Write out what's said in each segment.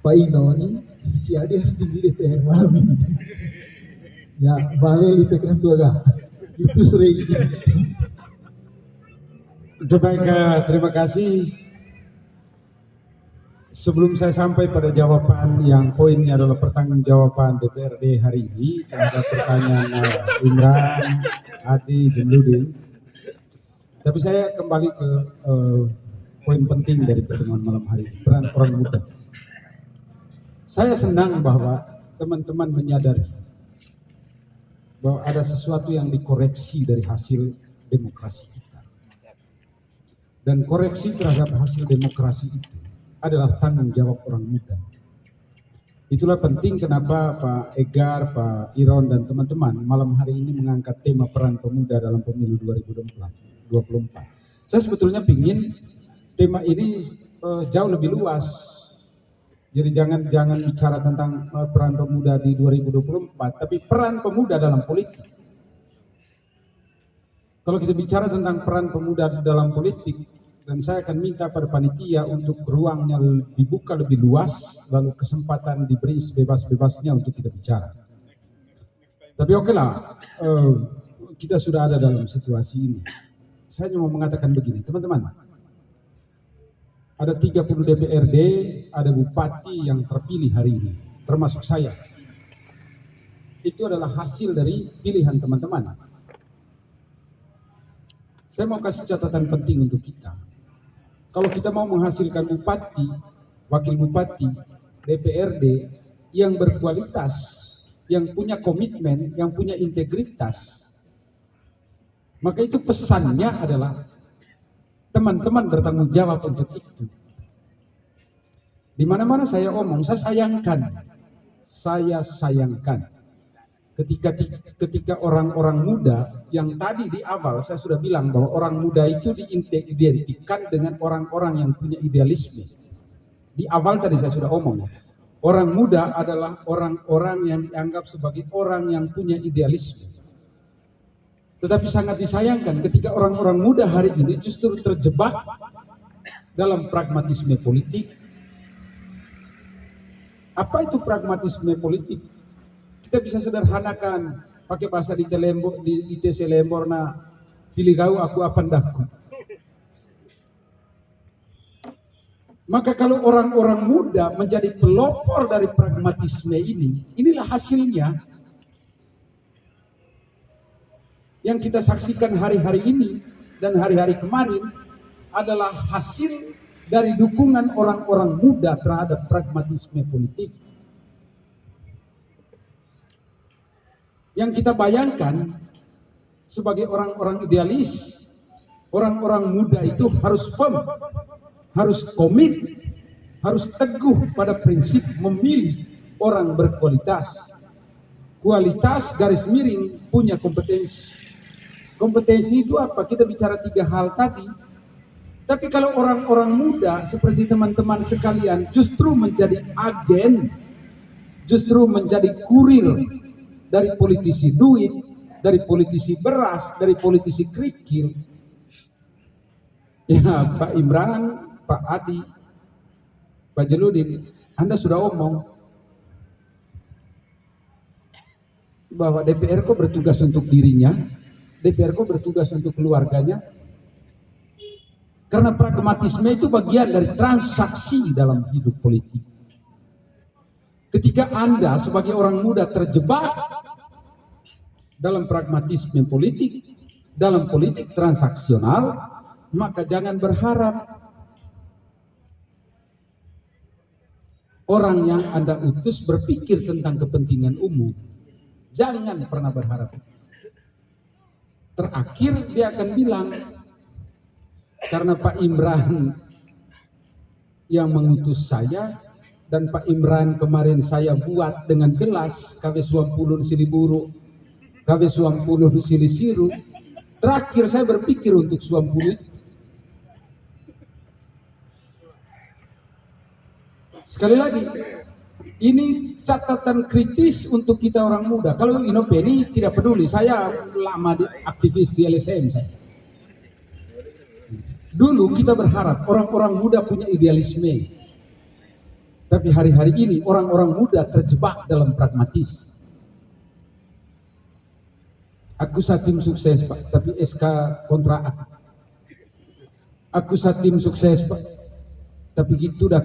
Pak Ino nih, si Adi di DPR malam ini. Ya, balik ditekan tua gak? Itu sering. Baik, terima kasih. Sebelum saya sampai pada jawaban yang poinnya adalah pertanggungjawaban DPRD hari ini terhadap pertanyaan Imran, Adi, Jemludin, tapi saya kembali ke poin penting dari pertemuan malam hari ini, peran orang muda. Saya senang bahwa teman-teman menyadari bahwa ada sesuatu yang dikoreksi dari hasil demokrasi kita. Dan koreksi terhadap hasil demokrasi itu adalah tanggung jawab orang muda. Itulah penting kenapa Pak Egar, Pak Iron, dan teman-teman malam hari ini mengangkat tema peran pemuda dalam pemilu 2024. Saya sebetulnya ingin tema ini jauh lebih luas. Jadi jangan bicara tentang peran pemuda di 2024, tapi peran pemuda dalam politik. Kalau kita bicara tentang peran pemuda dalam politik, dan saya akan minta pada panitia untuk ruangnya dibuka lebih luas, lalu kesempatan diberi sebebas-bebasnya untuk kita bicara. Tapi oke lah, kita sudah ada dalam situasi ini. Saya cuma mengatakan begini, teman-teman. Ada 30 DPRD, ada bupati yang terpilih hari ini, termasuk saya. Itu adalah hasil dari pilihan teman-teman. Saya mau kasih catatan penting untuk kita. Kalau kita mau menghasilkan bupati, wakil bupati, DPRD yang berkualitas, yang punya komitmen, yang punya integritas, maka itu pesannya adalah teman-teman bertanggung jawab untuk itu. Di mana-mana saya omong, saya sayangkan ketika orang-orang muda yang tadi di awal saya sudah bilang bahwa orang muda itu diidentikan dengan orang-orang yang punya idealisme. Di awal tadi saya sudah omong, orang muda adalah orang-orang yang dianggap sebagai orang yang punya idealisme. Tetapi sangat disayangkan ketika orang-orang muda hari ini justru terjebak dalam pragmatisme politik. Apa itu pragmatisme politik? Kita bisa sederhanakan pakai bahasa di TC Lembor na pilih kau aku apandaku. Maka kalau orang-orang muda menjadi pelopor dari pragmatisme ini, inilah hasilnya yang kita saksikan hari-hari ini dan hari-hari kemarin adalah hasil dari dukungan orang-orang muda terhadap pragmatisme politik. Yang kita bayangkan sebagai orang-orang idealis, orang-orang muda itu harus firm, harus komit, harus teguh pada prinsip memilih orang berkualitas. Kualitas garis miring punya kompetensi. Kompetensi itu apa? Kita bicara 3 hal tadi. Tapi kalau orang-orang muda seperti teman-teman sekalian justru menjadi agen, justru menjadi kurir dari politisi duit, dari politisi beras, dari politisi kerikil. Ya Pak Imran, Pak Adi, Pak Jeludin, Anda sudah omong bahwa DPR kok bertugas untuk dirinya, DPR kok bertugas untuk keluarganya. Karena pragmatisme itu bagian dari transaksi dalam hidup politik. Ketika Anda sebagai orang muda terjebak dalam pragmatisme politik, dalam politik transaksional, maka jangan berharap orang yang Anda utus berpikir tentang kepentingan umum. Jangan pernah berharap. Terakhir dia akan bilang, karena Pak Imran yang mengutus saya, dan Pak Imran kemarin saya buat dengan jelas KW Suampulun Siliburu, KW Suampulun Silisiru. Terakhir saya berpikir untuk Suampulun. Sekali lagi, ini catatan kritis untuk kita orang muda. Kalau Inopeni tidak peduli, saya lama aktivis di LSM saya. Dulu kita berharap orang-orang muda punya idealisme. Tapi hari-hari ini orang-orang muda terjebak dalam pragmatis. Aku tim sukses Pak, tapi SK kontra aku. Aku tim sukses Pak, tapi gitu dah.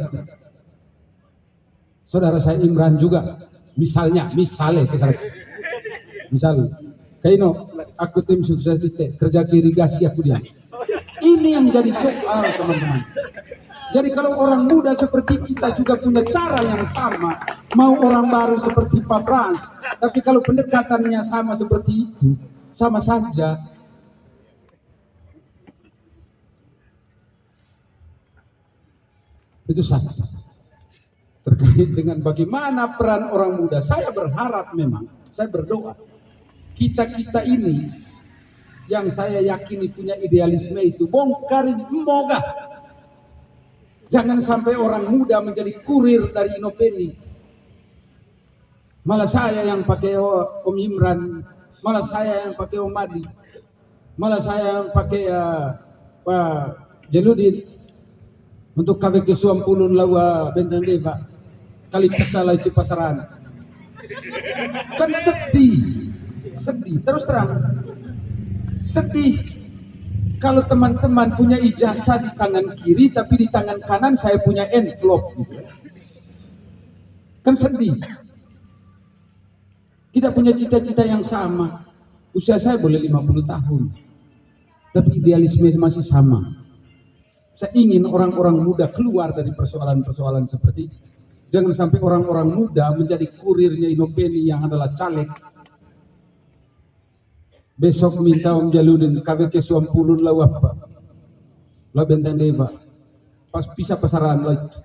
Saudara saya Imran juga, misalnya misal, kaino, aku tim sukses di kerja irigasi aku dia. Ini yang jadi soal teman-teman. Jadi kalau orang muda seperti kita juga punya cara yang sama, mau orang baru seperti Pak Frans, tapi kalau pendekatannya sama seperti itu, sama saja. Itu satu. Terkait dengan bagaimana peran orang muda, saya berharap memang, saya berdoa, kita-kita ini yang saya yakini punya idealisme itu, bongkar ini, semoga jangan sampai orang muda menjadi kurir dari Inopeni. Malah saya yang pakai Om Imran, malah saya yang pakai Om Adi, malah saya yang pakai Pak Jaludin untuk KBK Suampulun lawa Benteng Deba. Kali pisalah itu pasaran. Kan sedih, terus terang. Sedih kalau teman-teman punya ijazah di tangan kiri, tapi di tangan kanan saya punya envelope gitu. Kan sedih. Kita punya cita-cita yang sama. Usia saya boleh 50 tahun. Tapi idealisme masih sama. Saya ingin orang-orang muda keluar dari persoalan-persoalan seperti itu. Jangan sampai orang-orang muda menjadi kurirnya Inopeni yang adalah caleg. Besok minta Om Jaludin KBK Suampulun lah apa? Lah Benteng Deba. Pas bisa pasaran lah itu.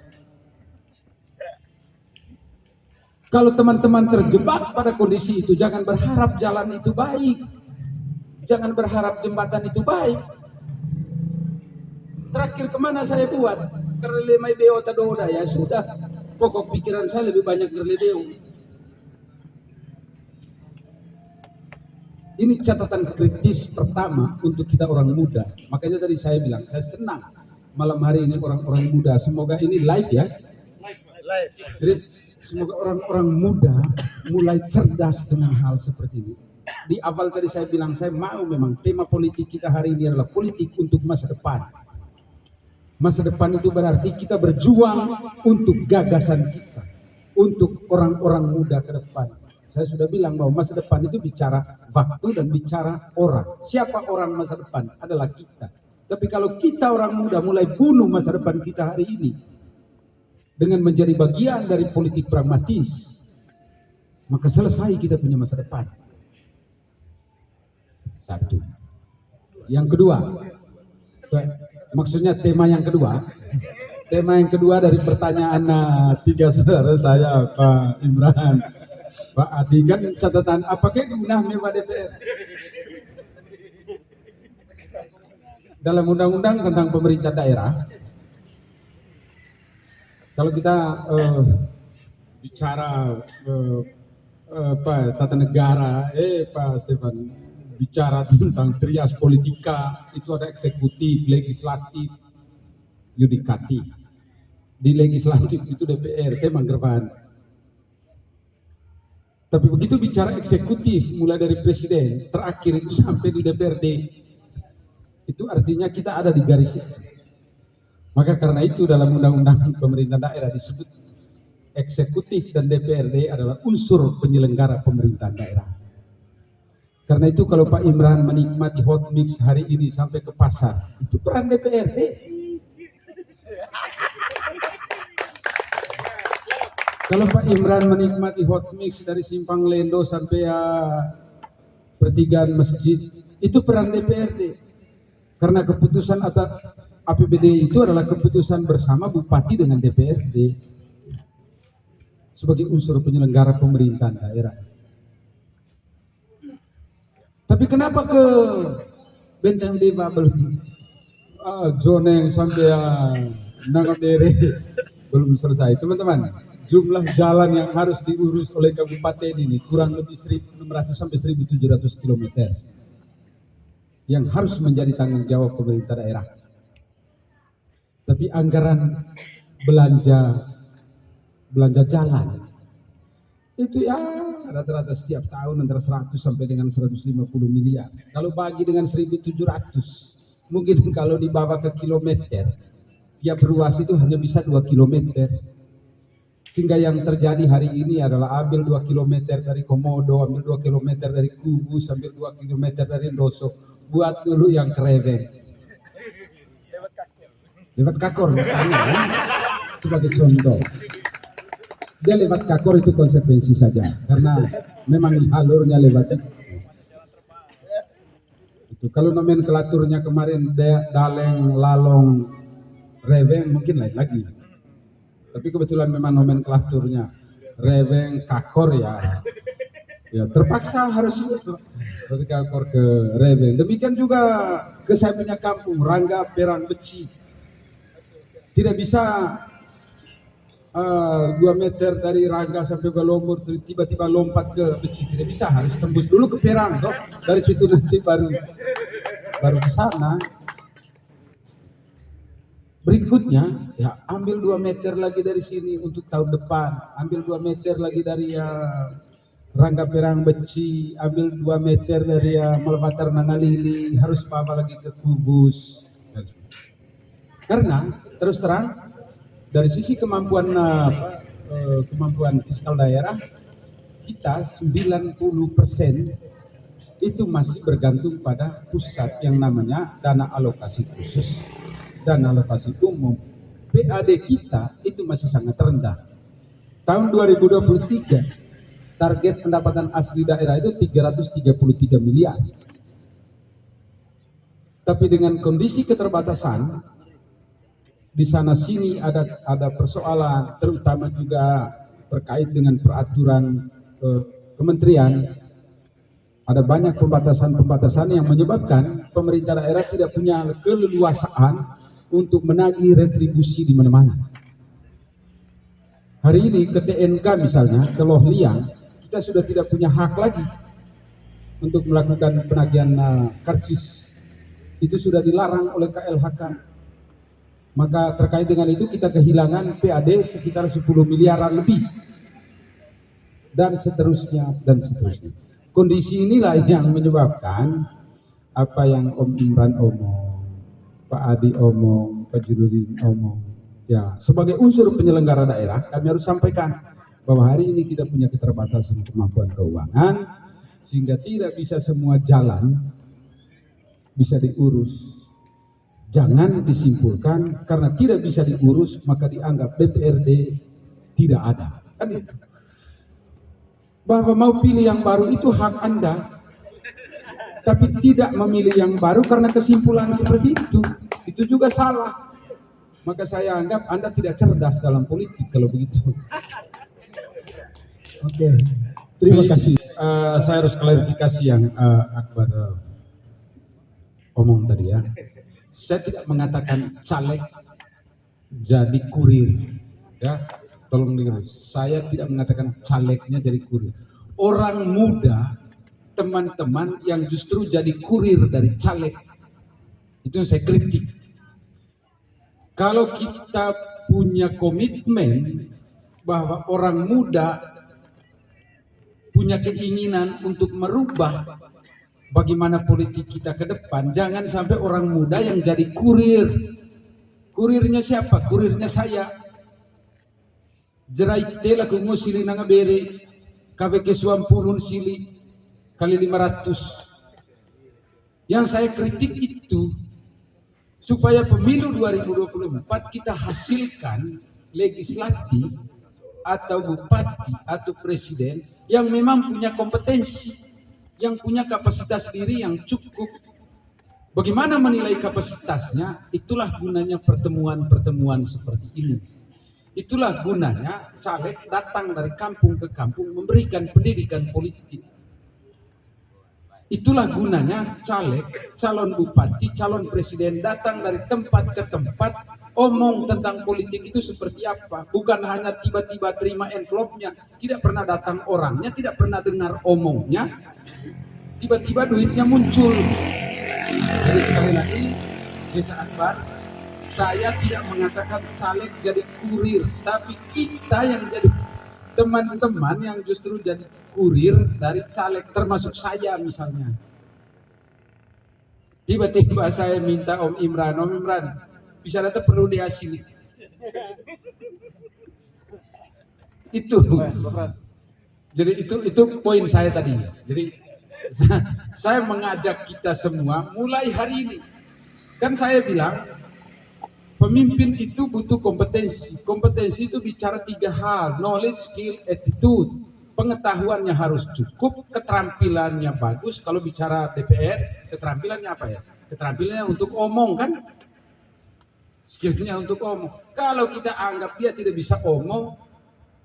Kalau teman-teman terjebak pada kondisi itu, jangan berharap jalan itu baik. Jangan berharap jembatan itu baik. Terakhir kemana saya buat? Karena lemai beo tadoda ya sudah. Pokok pikiran saya lebih banyak berlebeu. Ini catatan kritis pertama untuk kita orang muda. Makanya tadi saya bilang, saya senang malam hari ini orang-orang muda. Semoga ini live ya. Jadi semoga orang-orang muda mulai cerdas dengan hal seperti ini. Di awal tadi saya bilang, saya mau memang tema politik kita hari ini adalah politik untuk masa depan. Masa depan itu berarti kita berjuang untuk gagasan kita, untuk orang-orang muda ke depan. Saya sudah bilang bahwa masa depan itu bicara waktu dan bicara orang. Siapa orang masa depan? Adalah kita. Tapi kalau kita orang muda mulai bunuh masa depan kita hari ini dengan menjadi bagian dari politik pragmatis, maka selesai kita punya masa depan. Satu. Yang kedua, maksudnya tema yang kedua dari pertanyaan tiga saudara saya, Pak Imran, Pak Adi, kan catatan apakah guna mewah DPR dalam undang-undang tentang pemerintah daerah. Kalau kita bicara tata negara, Pak Stefan, bicara tentang trias politika, itu ada eksekutif, legislatif, yudikatif. Di legislatif itu DPR, Manggervan. Tapi begitu bicara eksekutif, mulai dari presiden, terakhir itu sampai di DPRD, itu artinya kita ada di garis itu. Maka karena itu dalam undang-undang pemerintah daerah disebut eksekutif dan DPRD adalah unsur penyelenggara pemerintahan daerah. Karena itu kalau Pak Imran menikmati hot mix hari ini sampai ke pasar, itu peran DPRD. Kalau Pak Imran menikmati hot mix dari Simpang Lendo sampai pertigaan masjid, itu peran DPRD. Karena keputusan atas APBD itu adalah keputusan bersama Bupati dengan DPRD sebagai unsur penyelenggara pemerintahan daerah. Tapi kenapa ke Benteng Deba belum Joneng sampai Nangodere belum selesai, teman-teman? Jumlah jalan yang harus diurus oleh kabupaten ini kurang lebih 1.600 sampai 1.700 km yang harus menjadi tanggung jawab pemerintah daerah. Tapi anggaran belanja belanja jalan. Itu ya rata-rata setiap tahun antara 100 sampai dengan 150 miliar. Kalau bagi dengan 1.700, mungkin kalau dibawa ke kilometer, tiap ruas itu hanya bisa 2 kilometer. Sehingga yang terjadi hari ini adalah ambil 2 kilometer dari Komodo, ambil 2 kilometer dari Kubus, ambil 2 kilometer dari Doso, buat dulu yang Kreweng. Lewat Kakor makanya, ya? Sebagai contoh. Dia lewat Kakor itu konsekuensi saja, karena memang jalurnya lewat itu. Itu kalau nomenklaturnya kemarin Daleng, Lalong, Reweng mungkin lain lagi. Tapi kebetulan memang nomenklaturnya Reweng, Kakor ya terpaksa harus dari Kakor ke Reweng. Demikian juga ke saya punya kampung Rangga Perang Beci. Tidak bisa 2 meter dari Rangga sampai Balombor tiba-tiba lompat ke Beci, tidak bisa, harus tembus dulu ke Perang toh. Dari situ nanti baru ke sana. Berikutnya ya ambil 2 meter lagi dari sini untuk tahun depan, ambil 2 meter lagi dari Rangga Perang Beci, ambil 2 meter dari Malvatar Nangalili, harus bawa lagi ke Kubus. Karena terus terang dari sisi kemampuan fiskal daerah kita 90% itu masih bergantung pada pusat yang namanya dana alokasi khusus, dana alokasi umum. PAD kita itu masih sangat rendah. Tahun 2023 target pendapatan asli daerah itu 333 miliar. Tapi dengan kondisi keterbatasan di sana sini ada persoalan, terutama juga terkait dengan peraturan kementerian. Ada banyak pembatasan-pembatasan yang menyebabkan pemerintah daerah tidak punya keleluasaan untuk menagih retribusi di mana-mana. Hari ini ke TNK misalnya, ke Loh Liang, kita sudah tidak punya hak lagi untuk melakukan penagihan karcis. Itu sudah dilarang oleh KLHK. Maka terkait dengan itu kita kehilangan PAD sekitar 10 miliaran lebih. Dan seterusnya, dan seterusnya. Kondisi inilah yang menyebabkan apa yang Om Imran omong, Pak Adi omong, Pak Jududin omong. Ya, sebagai unsur penyelenggara daerah, kami harus sampaikan bahwa hari ini kita punya keterbatasan kemampuan keuangan, sehingga tidak bisa semua jalan bisa diurus. Jangan disimpulkan karena tidak bisa diurus maka dianggap DPRD tidak ada. Kan itu. Bahwa mau pilih yang baru itu hak Anda. Tapi tidak memilih yang baru karena kesimpulan seperti itu juga salah. Maka saya anggap Anda tidak cerdas dalam politik kalau begitu. Oke, terima kasih. Saya harus klarifikasi yang Akbar omong tadi ya. Saya tidak mengatakan caleg jadi kurir, ya. Tolong dengar. Saya tidak mengatakan calegnya jadi kurir. Orang muda, teman-teman yang justru jadi kurir dari caleg, itu yang saya kritik. Kalau kita punya komitmen bahwa orang muda punya keinginan untuk merubah bagaimana politik kita ke depan, jangan sampai orang muda yang jadi kurir. Kurirnya siapa? Kurirnya saya. Jerai tela kungo sili nanga bere, kabe kesuampulun sili kali 500. Yang saya kritik itu supaya pemilu 2024 kita hasilkan legislatif atau bupati atau presiden yang memang punya kompetensi, yang punya kapasitas diri yang cukup. Bagaimana menilai kapasitasnya? Itulah gunanya pertemuan-pertemuan seperti ini. Itulah gunanya caleg datang dari kampung ke kampung memberikan pendidikan politik. Itulah gunanya caleg, calon bupati, calon presiden datang dari tempat ke tempat, omong tentang politik itu seperti apa. Bukan hanya tiba-tiba terima envelopnya, tidak pernah datang orangnya, tidak pernah dengar omongnya, tiba-tiba duitnya muncul. Jadi sekali lagi, Desa Akbar, Saya tidak mengatakan caleg jadi kurir, tapi kita yang jadi teman-teman yang justru jadi kurir dari caleg, termasuk saya misalnya. Tiba-tiba saya minta Om Imran, bisa datang perlu dia sini. Itu. Jadi itu poin saya tadi. Jadi saya mengajak kita semua mulai hari ini. Kan saya bilang pemimpin itu butuh kompetensi. Kompetensi itu bicara 3 hal, knowledge, skill, attitude. Pengetahuannya harus cukup, keterampilannya bagus. Kalau bicara DPR, keterampilannya apa ya? Keterampilannya untuk omong kan? Skillnya untuk omong. Kalau kita anggap dia tidak bisa omong,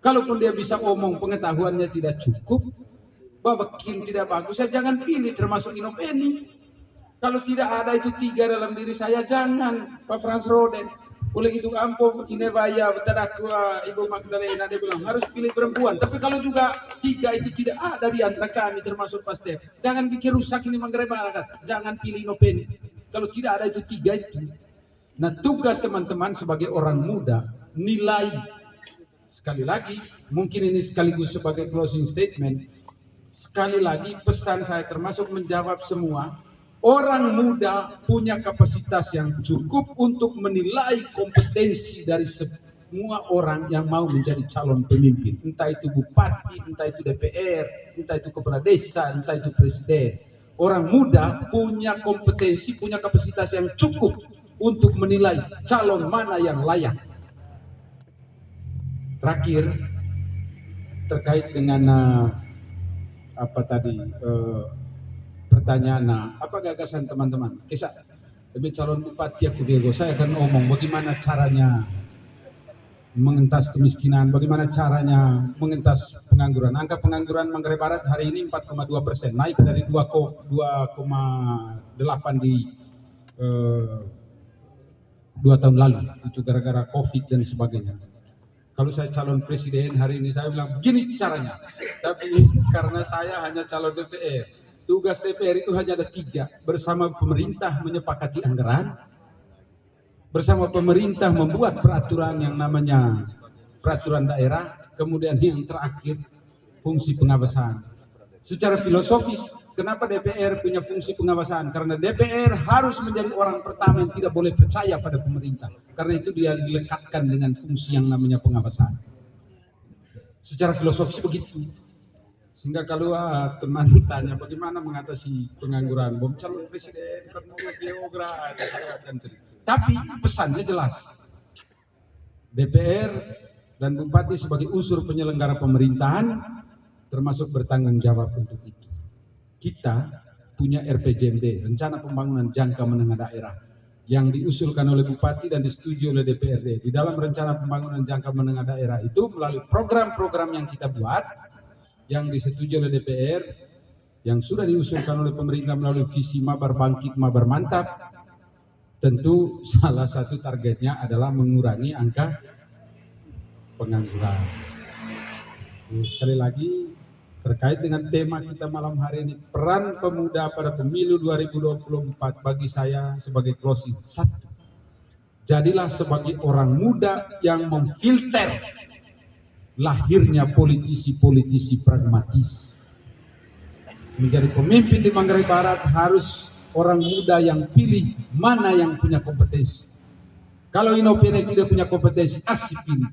kalaupun dia bisa omong, pengetahuannya tidak cukup, wakil tidak bagus, saya jangan pilih, termasuk Inopeni. Kalau tidak ada itu 3 dalam diri saya, jangan Pak Frans Roden. Oleh itu ampo Inebaya betadakwa Ibu Magdalena, dia bilang harus pilih perempuan. Tapi kalau juga 3 itu tidak ada di antara kami, termasuk Pak Stef, jangan bikin rusak ini Manggarai Barat. Jangan pilih Inopeni. Kalau tidak ada itu 3 itu. Nah, tugas teman-teman sebagai orang muda, nilai. Sekali lagi, mungkin ini sekaligus sebagai closing statement. Sekali lagi pesan saya termasuk menjawab semua. Orang muda punya kapasitas yang cukup untuk menilai kompetensi dari semua orang yang mau menjadi calon pemimpin. Entah itu bupati, entah itu DPR, entah itu kepala desa, entah itu presiden. Orang muda punya kompetensi, punya kapasitas yang cukup untuk menilai calon mana yang layak. Terakhir, terkait dengan apa tadi pertanyaan, apa gagasan teman-teman? Kisah demi calon bupati aku Diego, saya akan ngomong bagaimana caranya mengentas kemiskinan, bagaimana caranya mengentas pengangguran. Angka pengangguran Manggarai Barat hari ini 4,2%, naik dari 2,8 di 2 tahun lalu. Itu gara-gara COVID dan sebagainya. Kalau saya calon presiden hari ini saya bilang begini caranya. Tapi karena saya hanya calon DPR, tugas DPR itu hanya ada 3. Bersama pemerintah menyepakati anggaran, bersama pemerintah membuat peraturan yang namanya peraturan daerah, kemudian yang terakhir fungsi pengawasan. Secara filosofis, kenapa DPR punya fungsi pengawasan? Karena DPR harus menjadi orang pertama yang tidak boleh percaya pada pemerintah. Karena itu dia dilekatkan dengan fungsi yang namanya pengawasan. Secara filosofis begitu. Sehingga kalau teman tanya bagaimana mengatasi pengangguran, bom calon presiden, kan mau geogra, saya akan cerita. Tapi pesannya jelas. DPR dan Bupati sebagai unsur penyelenggara pemerintahan termasuk bertanggung jawab untuk itu. Kita punya RPJMD, Rencana Pembangunan Jangka Menengah Daerah, yang diusulkan oleh Bupati dan disetujui oleh DPRD. Di dalam Rencana Pembangunan Jangka Menengah Daerah itu melalui program-program yang kita buat, yang disetujui oleh DPR, yang sudah diusulkan oleh pemerintah melalui visi Mabar Bangkit, Mabar Mantap, tentu salah satu targetnya adalah mengurangi angka pengangguran. Sekali lagi, terkait dengan tema kita malam hari ini, peran pemuda pada pemilu 2024 bagi saya sebagai closing. 1. Jadilah sebagai orang muda yang memfilter lahirnya politisi-politisi pragmatis. Menjadi pemimpin di Manggarai Barat harus orang muda yang pilih mana yang punya kompetensi. Kalau Inopeni tidak punya kompetensi, asik pilih.